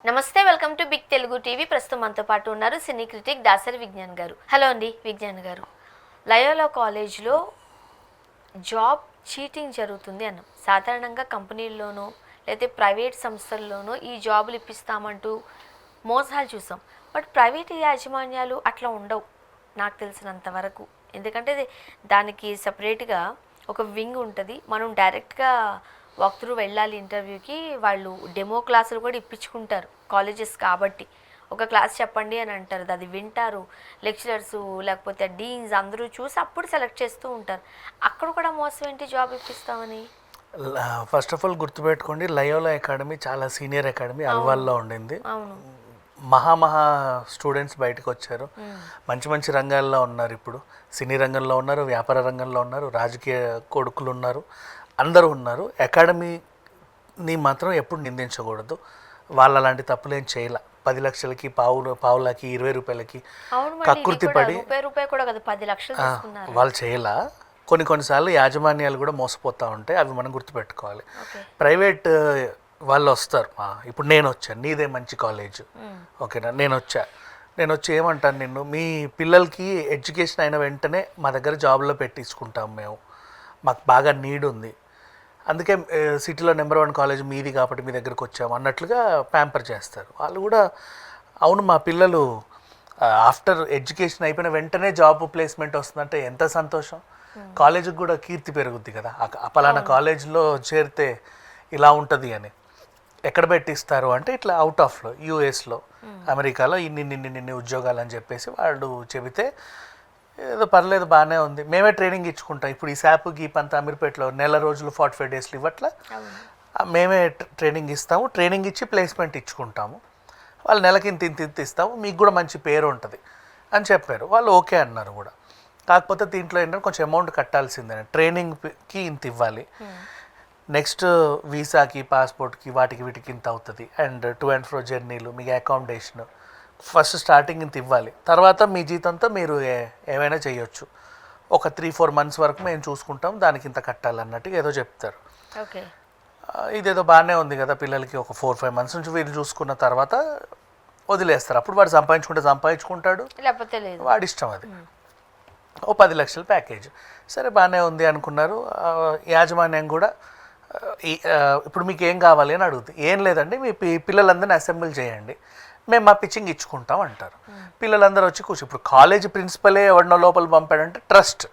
నమస్తే, welcome to big Telugu TV. ప్రస్తుతం మనతో పాటు ఉన్నారు సినీ క్రిటిక్ దాసరి విజ్ఞాన్ గారు. హలో అండి విజ్ఞాన్ గారు. లయోలా కాలేజ్లో జాబ్ చీటింగ్ జరుగుతుంది అన్నాం. సాధారణంగా కంపెనీల్లోనూ లేదా ప్రైవేట్ సంస్థల్లోనూ ఈ జాబులు ఇప్పిస్తామంటూ మోసాలు చూసాం. బట్ ప్రైవేట్ యాజమాన్యాలు అట్లా ఉండవు నాకు తెలిసినంత వరకు. ఎందుకంటే దానికి సపరేట్గా ఒక వింగ్ ఉంటుంది. మనం డైరెక్ట్గా వాక్ త్రూ వెళ్ళాలి ఇంటర్వ్యూకి. వాళ్ళు డెమో క్లాసులు కూడా ఇప్పించుకుంటారు కాలేజెస్ కాబట్టి. ఒక క్లాస్ చెప్పండి అని అంటారు, అది వింటారు లెక్చరర్స్ లేకపోతే డీన్స్ అందరూ చూసి అప్పుడు సెలెక్ట్ చేస్తూ ఉంటారు. అక్కడ కూడా మోసం ఏంటి జాబ్ ఇప్పిస్తామని? ఫస్ట్ ఆఫ్ ఆల్ గుర్తుపెట్టుకోండి, లయోలా అకాడమీ చాలా సీనియర్ అకాడమీ, అల్వాల్లో ఉండింది. అవును, మహా స్టూడెంట్స్ బయటకు వచ్చారు, మంచి మంచి రంగాల్లో ఉన్నారు. ఇప్పుడు సినీ రంగంలో ఉన్నారు, వ్యాపార రంగంలో ఉన్నారు, రాజకీయ కొడుకులు ఉన్నారు, అందరూ ఉన్నారు. అకాడమీని మాత్రం ఎప్పుడు నిందించకూడదు. వాళ్ళు అలాంటి తప్పులు ఏం చేయాల. 10 లక్షలకి పావులకి 20 రూపాయలకి కకృతి పడి వాళ్ళు చేయాల. కొన్నిసార్లు యాజమాన్యాలు కూడా మోసపోతూ ఉంటాయి, అవి మనం గుర్తుపెట్టుకోవాలి. ప్రైవేట్ వాళ్ళు వస్తారు, ఇప్పుడు నేను వచ్చాను, నీదే మంచి కాలేజ్, ఓకేనా, నేను వచ్చి ఏమంటాను, నిన్ను మీ పిల్లలకి ఎడ్యుకేషన్ అయిన వెంటనే మా దగ్గర జాబ్లో పెట్టించుకుంటాం, మాకు బాగా నీడ్ ఉంది, అందుకే సిటీలో నెంబర్ 1 కాలేజ్ మీది కాబట్టి మీ దగ్గరకు వచ్చాము అన్నట్లుగా ప్యాంపర్ చేస్తారు. వాళ్ళు కూడా అవును, మా పిల్లలు ఆఫ్టర్ ఎడ్యుకేషన్ అయిపోయిన వెంటనే జాబ్ ప్లేస్మెంట్ వస్తుందంటే ఎంత సంతోషం. కాలేజీకి కూడా కీర్తి పెరుగుద్ది కదా, పలానా కాలేజీలో చేరితే ఇలా ఉంటుంది అని. ఎక్కడ పెట్టిస్తారు అంటే ఇట్లా అవుట్ ఆఫ్లో, యూఎస్లో, అమెరికాలో ఇన్ని ఉద్యోగాలు అని చెప్పేసి వాళ్ళు చెబితే ఏదో పర్లేదు బాగానే ఉంది, మేమే ట్రైనింగ్ ఇచ్చుకుంటాం. ఇప్పుడు ఈ శాప్ గీప్ అంతా అమీర్పేటలో నెల రోజులు 45 డేస్లు ఇవ్వట్లా, మేమే ట్రైనింగ్ ఇస్తాము, ట్రైనింగ్ ఇచ్చి ప్లేస్మెంట్ ఇచ్చుకుంటాము, వాళ్ళు నెలకి ఇంత ఇస్తాము, మీకు కూడా మంచి పేరు ఉంటుంది అని చెప్పారు. వాళ్ళు ఓకే అన్నారు కూడా. కాకపోతే దీంట్లో ఏంటంటే కొంచెం అమౌంట్ కట్టాల్సిందే, ట్రైనింగ్కి ఇంత ఇవ్వాలి, నెక్స్ట్ వీసాకి పాస్పోర్ట్కి వాటికి వీటికి ఇంత అవుతుంది, అండ్ టు అండ్ ఫ్రో జర్నీలు, మీకు అకామిడేషన్ ఫస్ట్ స్టార్టింగ్ ఇంత ఇవ్వాలి, తర్వాత మీ జీతంతో మీరు ఏమైనా చేయొచ్చు, ఒక 3-4 మంత్స్ వరకు మేము చూసుకుంటాం, దానికి ఇంత కట్టాలన్నట్టు ఏదో చెప్తారు. ఓకే, ఇదేదో బాగానే ఉంది కదా, పిల్లలకి ఒక 4-5 మంత్స్ నుంచి వీళ్ళు చూసుకున్న తర్వాత వదిలేస్తారు. అప్పుడు వాడు సంపాదించుకుంటాడు, లేకపోతే లేదు, వాడి ఇష్టం అది. ఓ 10 లక్షల ప్యాకేజ్, సరే బాగానే ఉంది అనుకున్నారు. యాజమాన్యం కూడా ఇప్పుడు మీకు ఏం కావాలి అని అడుగుతుంది. ఏం లేదండి, మీ పిల్లలందరినీ అసెంబ్ల్ చేయండి, మేము మా పిచ్చింగ్ ఇచ్చుకుంటాం అంటారు. పిల్లలందరూ వచ్చి కూర్చో. ఇప్పుడు కాలేజ్ ప్రిన్సిపలే ఎవడో లోపల పంపాడంటే ట్రస్ట్,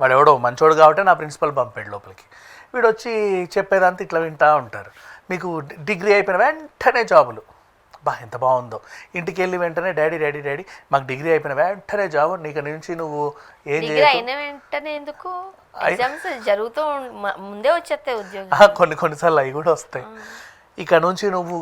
వాడు ఎవడో మంచోడు కాబట్టి నా ప్రిన్సిపల్ పంపాడు లోపలికి. వీడు వచ్చి చెప్పేదంతా ఇట్లా వింటూ ఉంటారు. మీకు డిగ్రీ అయిపోయిన వెంటనే జాబులు, ఎంత బాగుందో. ఇంటికి వెళ్ళి వెంటనే డాడీ మాకు డిగ్రీ అయిపోయిన వెంటనే జాబు, నీకు నుంచి నువ్వు ఏం చేయాలి, కొన్నిసార్లు అవి కూడా వస్తాయి. ఇక నుంచి నువ్వు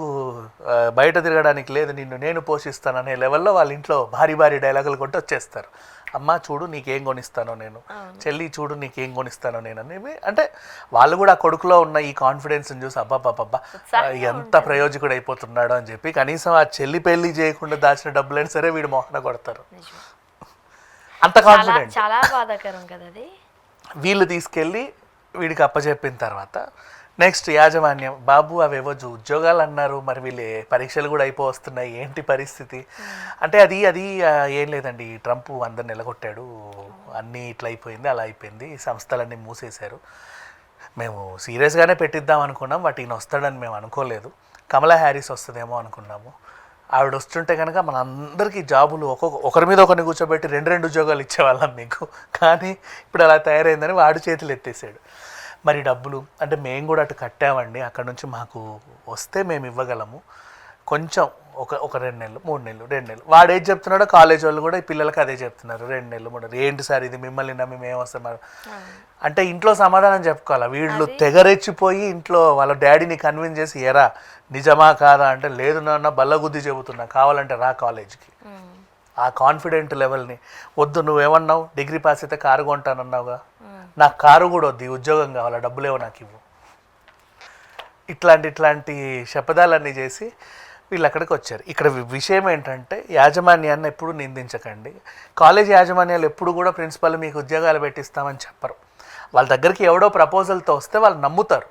బయట తిరగడానికి లేదు, నేను పోషిస్తాననే లెవెల్లో వాళ్ళ ఇంట్లో భారీ డైలాగులు కొట్టి వచ్చేస్తారు. అమ్మ చూడు నీకేం కొనిస్తానో నేను, చెల్లి చూడు నీకేం కొనిస్తానో నేను అనేవి. అంటే వాళ్ళు కూడా ఆ కొడుకులో ఉన్న ఈ కాన్ఫిడెన్స్ని చూసి అబ్బాబ్బా ఎంత ప్రయోజకుడు అయిపోతున్నాడో అని చెప్పి కనీసం ఆ చెల్లి పెళ్లి చేయకుండా దాచిన డబ్బులైనా సరే వీడు మోహన కొడతారు. అంత కాన్ఫిడెంట్. చాలా బాధాకరం కదా అది. వీళ్ళు తీసుకెళ్ళి వీడికి అప్పచెప్పిన తర్వాత నెక్స్ట్ యాజమాన్యం, బాబు అవేవో ఉద్యోగాలు అన్నారు, మరి వీళ్ళు పరీక్షలు కూడా అయిపోతున్నాయి, ఏంటి పరిస్థితి అంటే అది ఏం లేదండి, ట్రంప్ అందరిని నిలగొట్టాడు, అన్నీ ఇట్లా అయిపోయింది, అలా అయిపోయింది, సంస్థలన్నీ మూసేశారు, మేము సీరియస్గానే పెట్టిద్దాం అనుకున్నాం, బట్ ఈయన వస్తాడని మేము అనుకోలేదు, కమలా హ్యారిస్ వస్తుందేమో అనుకున్నాము, ఆవిడ వస్తుంటే కనుక మన అందరికీ జాబులు ఒకరి మీద ఒకరిని కూర్చోబెట్టి 2 ఉద్యోగాలు ఇచ్చేవాళ్ళం మీకు, కానీ ఇప్పుడు అలా తయారైందని వాడు చేతులు ఎత్తేసాడు. మరి డబ్బులు అంటే మేము కూడా అటు కట్టామండి, అక్కడ నుంచి మాకు వస్తే మేము ఇవ్వగలము, కొంచెం ఒక 2 నెలలు 3 నెలలు 2 నెలలు, వాడు ఏది చెప్తున్నాడో కాలేజ్ వాళ్ళు కూడా ఈ పిల్లలకి అదే చెప్తున్నారు, 2 నెలలు 3 నెలలు. ఏంటి సార్ ఇది, మిమ్మల్ని నమ్మి మేము వస్తాం అంటే ఇంట్లో సమాధానం చెప్పుకోవాలి. వీళ్ళు తెగరెచ్చిపోయి ఇంట్లో వాళ్ళ డాడీని కన్విన్స్ చేసి, ఎరా నిజమా కాదా అంటే, లేదు నాన్న బల్లగుద్ది చెబుతున్నా, కావాలంటే రా కాలేజ్కి. ఆ కాన్ఫిడెంట్ లెవెల్ని, వద్దు నువ్వేమన్నావు డిగ్రీ పాస్ అయితే కారు కొంటానన్నావుగా, నాకు కారు కూడా వద్దు, ఉద్యోగం కావాలా, డబ్బులేవో నాకు ఇవ్వు, ఇట్లాంటి శపథాలన్నీ చేసి వీళ్ళు అక్కడికి వచ్చారు. ఇక్కడ విషయం ఏంటంటే యాజమాన్యాన్ని ఎప్పుడు నిందించకండి. కాలేజ్ యాజమాన్యాలు ఎప్పుడు కూడా ప్రిన్సిపల్ మీకు ఉద్యోగాలు పెట్టిస్తామని చెప్పరు. వాళ్ళ దగ్గరికి ఎవడో ప్రపోజల్తో వస్తే వాళ్ళు నమ్ముతారు,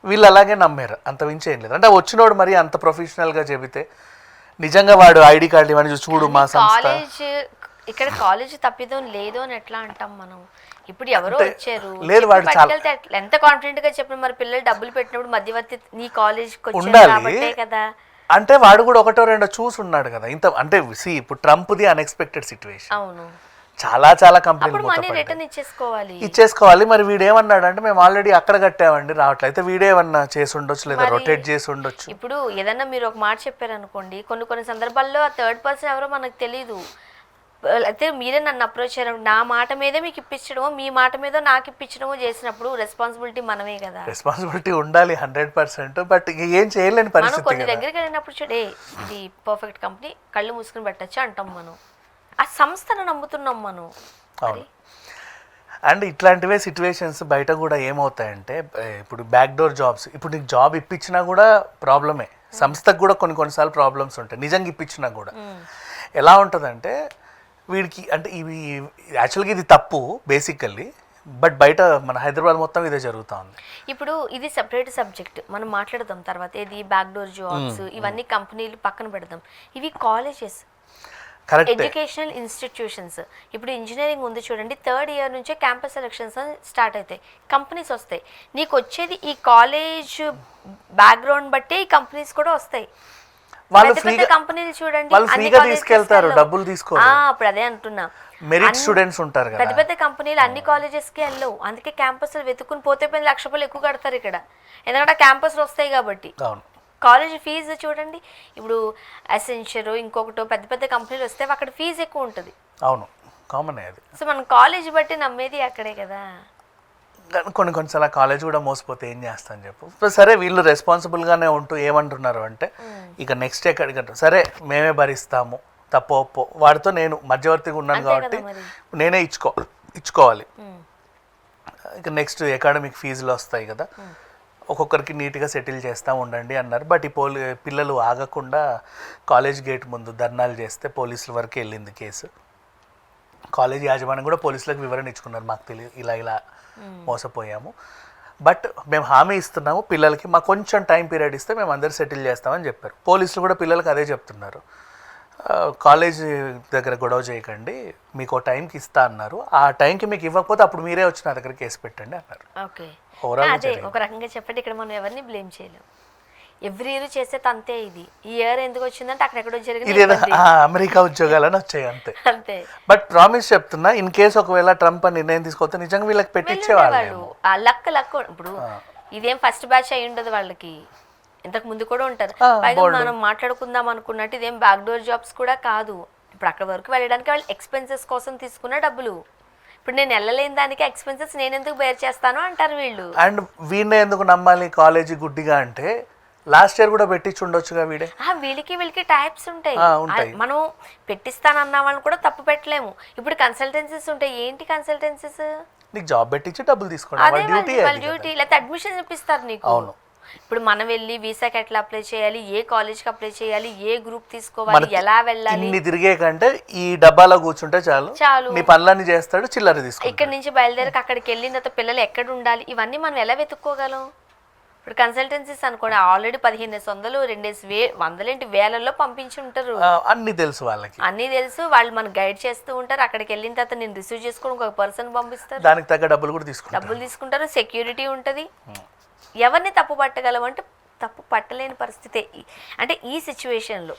వీళ్ళు అలాగే నమ్మారు, అంత మించి ఏం లేదు. అంటే వచ్చినోడు మరి అంత ప్రొఫెషనల్గా చెబితే నిజంగా వాడు ఐడి కార్డు ఇవన్నీ చూసి చూడు మా సంస్థ. కాలేజ్ ఇక్కడ కాలేజ్ తప్పిదం లేదు అని ఎట్లా అంటాం మనం? ఇప్పుడు ఎవరో వచ్చారు లేదు, వాడు పట్టుకెళ్తే ఎంత కాన్ఫిడెంట్ గా చెప్పిన మరి పిల్లలు డబ్బులు పెట్టినప్పుడు మధ్యవర్తి నీ కాలేజ్ ఉండాలి కదా. అంటే వాడు కూడా ఒకటో రెండో చూసి ఉన్నాడు కదా. ఇంత అంటే ఇప్పుడు ట్రంప్ది అన్ఎక్స్పెక్టెడ్ సిచ్యువేషన్, అవును, చాలా కంపెనీలు ఇచ్చేసుకోవాలి. మరి వీడు ఏమన్నాడు అంటే మేము ఆల్రెడీ అక్కడ కట్టామండి రావట్లేదు. వీడేమన్నా చేసి ఉండొచ్చు, లేదా రొటేట్ చేసి ఉండొచ్చు. ఇప్పుడు ఏదన్నా మీరు ఒక మాట చెప్పారనుకోండి, కొన్ని సందర్భాల్లో ఆ థర్డ్ పర్సన్ ఎవరో మనకు తెలీదు. అయితే మీరే నన్ను అప్రోచ్ అయ్యారు, నా మాట మీదే మీకు ఇప్పించడమో మీ మాట మీద నాకు ఇప్పించడమో చేసినప్పుడు రెస్పాన్సిబిలిటీ మనమే కదా. రెస్పాన్సిబిలిటీ ఉండాలి 100%. బట్ ఏం చేయలేని పరిస్థితి. కొన్ని దగ్గరికి వెళ్ళినప్పుడు చూడే ఇది పర్ఫెక్ట్ కంపెనీ, కళ్ళు మూసుకుని పెట్టచ్చు అంటాం మనం. ఆ సంస్థను నమ్ముతున్నాం మనం. అండ్ ఇట్లాంటివే సిచ్యువేషన్స్ బయట కూడా ఏమవుతాయంటే, ఇప్పుడు బ్యాక్ డోర్ జాబ్స్, ఇప్పుడు నీకు జాబ్ ఇప్పించినా కూడా ప్రాబ్లమే, సంస్థకు కూడా కొన్నిసార్లు ప్రాబ్లమ్స్ ఉంటాయి. నిజంగా ఇప్పించినా కూడా ఎలా ఉంటుందంటే వీడికి, అంటే ఇవి యాక్చువల్గా ఇది తప్పు బేసికల్లీ, బట్ బయట మన హైదరాబాద్ మొత్తం ఇదే జరుగుతూ ఉంది. ఇప్పుడు ఇది సెపరేట్ సబ్జెక్ట్, మనం మాట్లాడదాం తర్వాత. ఇది బ్యాక్ డోర్ జాబ్స్ ఇవన్నీ కంపెనీలు పక్కన పెడదాం. ఇవి కాలేజెస్, ఎడ్యుకేషనల్ ఇన్స్టిట్యూషన్స్. ఇప్పుడు ఇంజనీరింగ్ ఉంది చూడండి, 3rd ఇయర్ నుంచే క్యాంపస్ సెలక్షన్స్ స్టార్ట్ అవుతాయి, కంపెనీస్ వస్తాయి. నీకు వచ్చేది ఈ కాలేజ్ బ్యాక్గ్రౌండ్ బట్టే ఈ కంపెనీస్ కూడా వస్తాయి. కంపెనీలు చూడండి తీసుకెళ్తారు, డబ్బులు తీసుకోరు. అప్పుడు అదే అంటున్నా, మెరిట్ స్టూడెంట్స్ ఉంటారు కదా, పెద్ద కంపెనీలు అన్ని కాలేజెస్ కి వెళ్ళవు. అందుకే క్యాంపస్ వెతుకుని పోతే పని ₹1,00,000 ఎక్కువ కడతారు ఇక్కడ, ఎందుకంటే క్యాంపస్ వస్తాయి కాబట్టి. కాలేజ్ ఫీజు చూడండి, ఇప్పుడు అసెన్షర్ ఇంకొకటో పెద్ద కంపెనీలు వస్తే అక్కడ ఫీజు ఎక్కువ ఉంటుంది. అవును, కామన్ అది. సో మనం కాలేజ్ బట్టి నమ్మేది అక్కడే కదా. కొన్నిసార్లు కాలేజ్ కూడా మోసపోతే ఏం చేస్తాను చెప్పు. సరే వీళ్ళు రెస్పాన్సిబుల్గానే ఉంటూ ఏమంటున్నారు అంటే, ఇక నెక్స్ట్ ఎక్కడికంటే సరే మేమే భరిస్తాము, తప్పో ఒప్పో వాడితో నేను మధ్యవర్తిగా ఉన్నాను కాబట్టి నేనే ఇచ్చుకోవాలి. ఇక నెక్స్ట్ అకాడమిక్ ఫీజులు వస్తాయి కదా, ఒక్కొక్కరికి నీట్గా సెటిల్ చేస్తూ ఉండండి అన్నారు. బట్ ఈ పిల్లలు ఆగకుండా కాలేజ్ గేట్ ముందు ధర్నాలు చేస్తే పోలీసుల వరకు వెళ్ళింది కేసు. కాలేజ్ యాజమాన్యం కూడా పోలీసులకు వివరణ ఇచ్చుకున్నారు, మాకు తెలియదు ఇలా మోసపోయాము, బట్ మేము హామీ ఇస్తున్నాము పిల్లలకి, మాకు కొంచెం టైం పీరియడ్ ఇస్తే మేము అందరు సెటిల్ చేస్తామని చెప్పారు. పోలీసులు కూడా పిల్లలకి అదే చెప్తున్నారు, కాలేజ్ దగ్గర గొడవ చేయకండి, మీకు ఒక టైంకి ఇస్తా అన్నారు, ఆ టైంకి మీకు ఇవ్వకపోతే అప్పుడు మీరే వచ్చి నా దగ్గర కేసు పెట్టండి అన్నారు. ఓకే, అదే ఒక రకంగా చెప్పండి, ఇక్కడ మనం ఎవరిని బ్లేమ్ చేయలేము. ఎవ్రీ ఇయర్ చేసే అంతే. ఇది ఈ ఇయర్ ఎందుకు వచ్చిందంటే అక్కడెక్కడో జరిగింది, అమెరికా ఉద్యోగాలని వచ్చాయి అంతే. అంతే. బట్ ప్రామిస్ చెప్తున్నా, ఇన్ కేసు ఒకవేళ ట్రంప్ నిర్ణయం తీసుకొస్తే నిజంగా వీళ్ళకి పెట్టించేవాళ్ళు. లక్ ఇప్పుడు ఇదేం ఫస్ట్ బ్యాచ్ అయి ఉండదు వాళ్ళకి, ఇంతకు ముందు కూడా ఉంటారు. పైగా మనం మాట్లాడుకుందాం అనుకున్నట్టు ఇదేం బ్యాక్ డోర్ జాబ్స్ కూడా కాదు. ఇప్పుడు అక్కడ వరకు వెళ్ళడానికి వాళ్ళు ఎక్స్పెన్సెస్ కోసం తీసుకున్న డబ్బులు. ఇప్పుడు నేను వెళ్ళలేని దానికి ఎక్స్పెన్సెస్ నేను ఎందుకు బేర్ చేస్తాను అంటారు వీళ్ళు. అండ్ వీడినే ఎందుకు నమ్మాలి కాలేజీ గుడ్డిగా అంటే, లాస్ట్ ఇయర్ కూడా పెట్టించి ఉండొచ్చుగా వీడే. వీళ్ళకి టైప్స్ ఉంటాయి. మనం పెట్టిస్తానన్న వాళ్ళని కూడా తప్పు పెట్టలేము. ఇప్పుడు కన్సల్టెన్సీస్ ఉంటాయి. ఏంటి కన్సల్టెన్సీస్? నీకు జాబ్ పెట్టించి డబ్బులు తీసుకోండి, డ్యూటీ లేకపోతే అడ్మిషన్ ఇప్పిస్తారు నీకు. అవును. ఇప్పుడు మనం వెళ్ళి వీసాకి ఎట్లా అప్లై చేయాలి, ఏ కాలేజ్కి అప్లై చేయాలి, ఏ గ్రూప్ తీసుకోవాలి, ఎలా వెళ్ళాలి, ఇన్ని తిరిగే కంటే ఈ డబ్బాలో కూర్చుంటే చాలు, నీ పనులన్నీ చేస్తాడు, చిల్లర తీసుకో. ఇక్కడ నుంచి బయలుదేరికి అక్కడికి వెళ్ళిన తర్వాత పిల్లలు ఎక్కడ ఉండాలి, ఇవన్నీ మనం ఎలా వెతుక్కోగలం? ఇప్పుడు కన్సల్టెన్సీస్ అనుకోండి, ఆల్రెడీ 1500 100 వేలల్లో పంపించి ఉంటారు, అన్ని తెలుసు వాళ్ళకి, అన్ని తెలుసు. వాళ్ళు మనకు గైడ్ చేస్తూ ఉంటారు. అక్కడికి వెళ్ళిన తర్వాత నేను రిసీవ్ చేసుకుని ఒక పర్సన్ పంపిస్తారు, దానికి తగ్గ డబ్బులు కూడా తీసుకుంటారు, సెక్యూరిటీ ఉంటుంది. ఎవరిని తప్పు పట్టగలం అంటే తప్పు పట్టలేని పరిస్థితే. అంటే ఈ సిచ్యువేషన్లో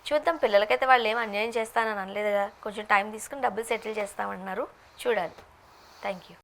చూద్దాం. పిల్లలకైతే వాళ్ళు ఏం అన్యాయం చేస్తానని అనలేదుగా, కొంచెం టైం తీసుకుని డబ్బులు సెటిల్ చేస్తామంటున్నారు, చూడాలి. Thank you.